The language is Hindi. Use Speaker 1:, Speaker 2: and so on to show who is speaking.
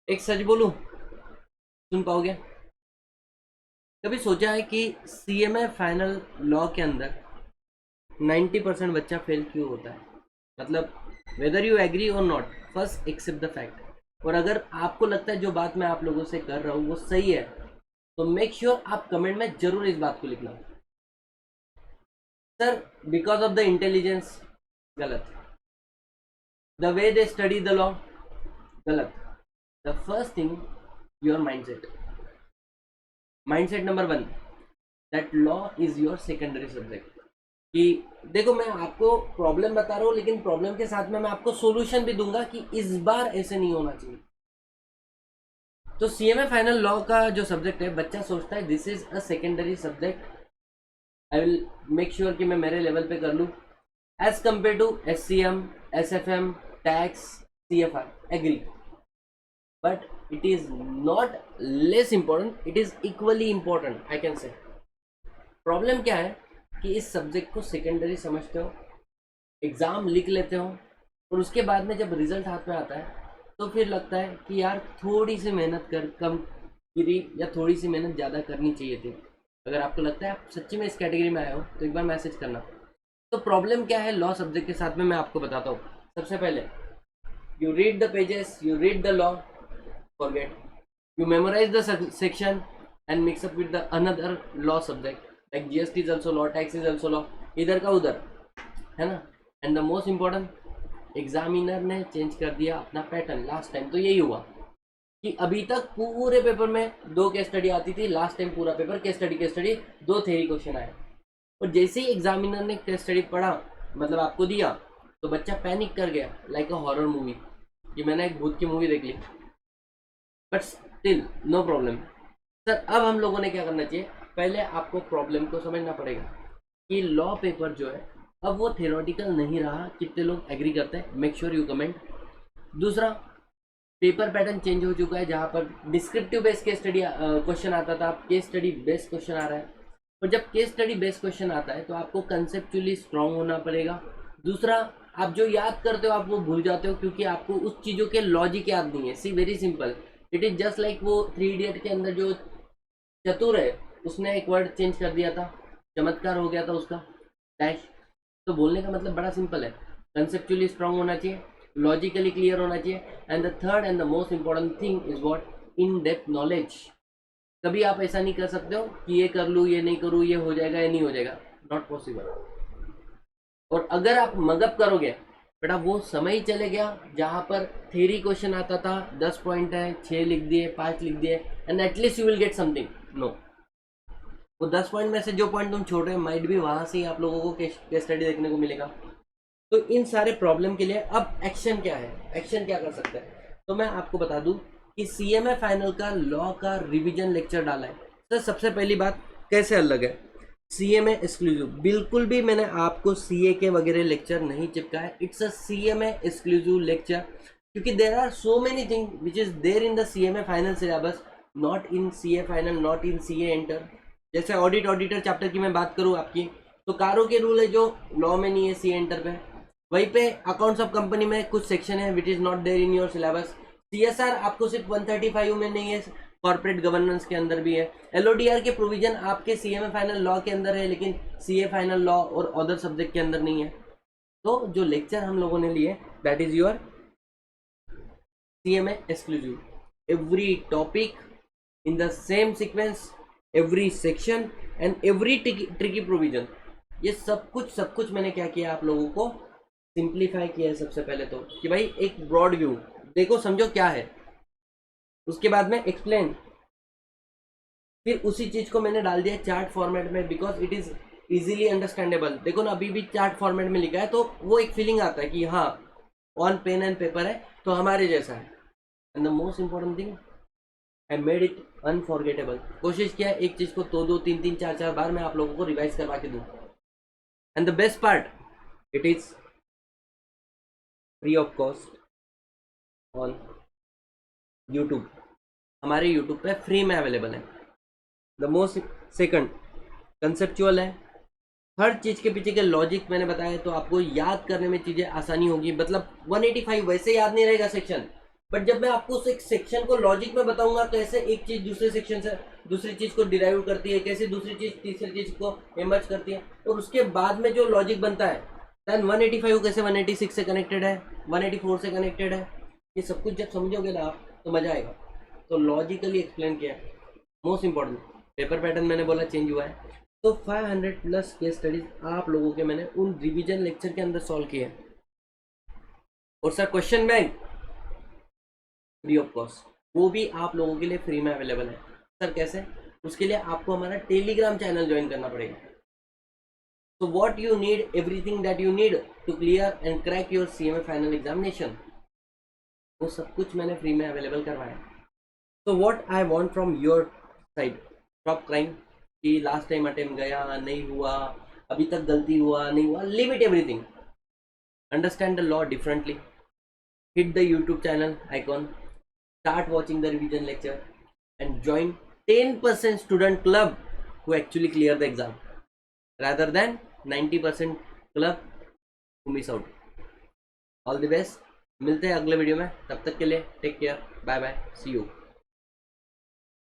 Speaker 1: एक सच बोलूं, सुन पाओगे? कभी सोचा है कि सीएमए फाइनल लॉ के अंदर 90% बच्चा फेल क्यों होता है? मतलब वेदर यू एग्री और not, first accept the fact. और अगर आपको लगता है जो बात मैं आप लोगों से कर रहा हूँ वो सही है, तो मेक श्योर आप कमेंट में जरूर इस बात को लिखना। Sir, because of the intelligence, गलत। The way they study the law, गलत। The first thing, your mindset. Mindset number one, that law is your secondary subject. कि देखो, मैं आपको प्रॉब्लम बता रहा हूँ, लेकिन प्रॉब्लम के साथ में मैं आपको सॉल्यूशन भी दूंगा कि इस बार ऐसे नहीं होना चाहिए। तो सीएमए फाइनल लॉ का जो सब्जेक्ट है, बच्चा सोचता है this is a secondary subject, I will make sure कि मैं मेरे लेवल पे कर लूँ, as compare to SCM, SFM, tax, CFR, agree. But it is not less important, it is equally important, I can say. Problem क्या है कि इस सब्जेक्ट को सेकेंडरी समझते हो, एग्ज़ाम लिख लेते हो, और उसके बाद में जब रिजल्ट हाथ में आता है तो फिर लगता है कि यार थोड़ी सी मेहनत कर कम गिरी, या थोड़ी सी मेहनत ज़्यादा करनी चाहिए थी। अगर आपको लगता है आप सच्ची में इस कैटेगरी में आए हो तो एक बार मैसेज करना। तो प्रॉब्लम क्या है लॉ सब्जेक्ट के साथ में, मैं आपको बताता हूँ। सबसे पहले, you read the pages, you read the law, forget. You memorize the section and mix up with the another law subject, like GST is also law, tax is also law, इधर का उधर, है ना। And the most important, examiner ने चेंज कर दिया अपना पैटर्न। लास्ट टाइम तो यही हुआ कि अभी तक पूरे पेपर में 2 केस स्टडी आती थी, लास्ट टाइम पूरा paper case study 2 theory question आए। और जैसे ही एग्जामिनर ने केस स्टडी पढ़ा, मतलब आपको दिया, तो बच्चा पैनिक कर गया, लाइक अ हॉरर मूवी कि मैंने एक भूत की मूवी देख ली। But still no problem. Sir, अब हम लोगों ने क्या करना चाहिए, पहले आपको प्रॉब्लम को समझना पड़ेगा कि लॉ पेपर जो है अब वो थियोरेटिकल नहीं रहा। कितने लोग एग्री करते हैं? Make sure you comment. दूसरा, पेपर पैटर्न चेंज हो चुका है, जहाँ पर descriptive based case study question आता था, केस स्टडी बेस्ड क्वेश्चन आ रहा है। और जब केस स्टडी बेस्ड क्वेश्चन आता है तो आपको कंसेप्चुअली स्ट्रांग होना पड़ेगा। दूसरा, आप जो याद करते हो आप वो भूल जाते हो, क्योंकि आपको उस चीज़ों के लॉजिक याद नहीं है। See very simple, it is just like वो 3 इडियट के अंदर जो चतुर है, उसने एक वर्ड चेंज कर दिया था, चमत्कार हो गया था उसका, डैश। तो बोलने का मतलब बड़ा सिंपल है, कंसेप्चुअली स्ट्रांग होना चाहिए, लॉजिकली क्लियर होना चाहिए, and the third and the most important thing is what, in depth knowledge. कभी आप ऐसा नहीं कर सकते हो कि ये कर लूँ, ये नहीं करूँ, ये हो जाएगा या नहीं हो जाएगा, नॉट पॉसिबल। और अगर आप मगअप करोगे, बेटा वो समय ही चले गया जहाँ पर थ्योरी क्वेश्चन आता था, 10 पॉइंट है, 6 लिख दिए, 5 लिख दिए, and at least you will get something. No, वो 10 पॉइंट में से जो पॉइंट तुम छोड़ रहे हो, माइट भी वहाँ से ही आप लोगों को केस स्टडी देखने को मिलेगा। तो इन सारे प्रॉब्लम के लिए अब एक्शन क्या है, एक्शन क्या कर सकते हैं? तो मैं आपको बता दूं कि सीएमए फाइनल का लॉ का रिवीजन लेक्चर डाला है। सर, सबसे पहली बात, कैसे अलग है सीएमए एक्सक्लूसिव? बिल्कुल भी मैंने आपको सीए के वगैरह लेक्चर नहीं चिपका है, it's a CMA exclusive lecture, क्योंकि there are so many thing which is there in the CMA final syllabus, not in CA final, not in CA inter. जैसे ऑडिटर चैप्टर की मैं बात करूँ आपकी, तो कारों के रूल है जो लॉ में नहीं है, सीए एंटर पे। वहीं पे अकाउंट्स ऑफ कंपनी में कुछ सेक्शन है which is not there in your syllabus. CSR आपको सिर्फ 135 में नहीं है, कॉर्पोरेट गवर्नेंस के अंदर भी है। एलओडीआर के प्रोविजन आपके सीएमए फाइनल लॉ के अंदर है, लेकिन सीए फाइनल लॉ और अदर सब्जेक्ट के अंदर नहीं है। तो जो लेक्चर हम लोगों ने लिए, that is your CMA exclusive, every topic in the same sequence, every section and every tricky provision. ये सब कुछ मैंने क्या किया, आप लोगों को सिंप्लीफाई किया है। सबसे पहले तो कि भाई एक ब्रॉड व्यू देखो, समझो क्या है, उसके बाद में एक्सप्लेन। फिर उसी चीज को मैंने डाल दिया चार्ट फॉर्मेट में, because it is easily understandable. देखो ना, अभी भी चार्ट फॉर्मेट में लिखा है तो वो एक फीलिंग आता है कि हाँ ऑन पेन एंड पेपर है तो हमारे जैसा है। And the most important thing, I made it unforgettable. कोशिश किया एक चीज को 2-2, 3-3, 4-4 बार मैं आप लोगों को रिवाइज करवा के दूं। And the best part, it is free of cost on YouTube. हमारे यूट्यूब पे फ्री में अवेलेबल है। द मोस्ट सेकंड, कंसेप्चुअल है, हर चीज के पीछे के लॉजिक मैंने बताया, तो आपको याद करने में चीजें आसानी होगी। मतलब 185 वैसे याद नहीं रहेगा सेक्शन, बट जब मैं आपको उस एक सेक्शन को लॉजिक में बताऊंगा कैसे एक चीज दूसरे सेक्शन से दूसरी चीज को डिराइव करती है, कैसे दूसरी चीज तीसरी चीज को इमर्ज करती है, और उसके बाद में जो लॉजिक बनता है, देन 185 कैसे 186 से कनेक्टेड है, 184 से कनेक्टेड है, ये सब कुछ जब समझोगे ना आप तो मजा आएगा। तो लॉजिकली एक्सप्लेन किया, मोस्ट इंपॉर्टेंट। पेपर पैटर्न मैंने बोला चेंज हुआ है, तो 500 प्लस केस स्टडीज आप लोगों के मैंने उन रिवीजन लेक्चर के अंदर सॉल्व किए। और sir question bank free of cost, वो भी आप लोगों के लिए फ्री में अवेलेबल है। सर कैसे? उसके लिए आपको हमारा टेलीग्राम चैनल ज्वाइन करना पड़ेगा। So what you need, everything that you need to clear and crack your CMA final examination, वो सब कुछ मैंने फ्री में अवेलेबल करवाया। So what I want from your side, stop crying कि लास्ट टाइम अटेम्प्ट गया नहीं हुआ, अभी तक गलती हुआ नहीं हुआ, limit everything, understand the law differently, hit the YouTube channel icon, start watching the revision lecture and join 10% student club who actually clear the exam rather than 90% club who miss out. All the best, मिलते हैं अगले वीडियो में, तब तक के लिए take care, bye bye, see you.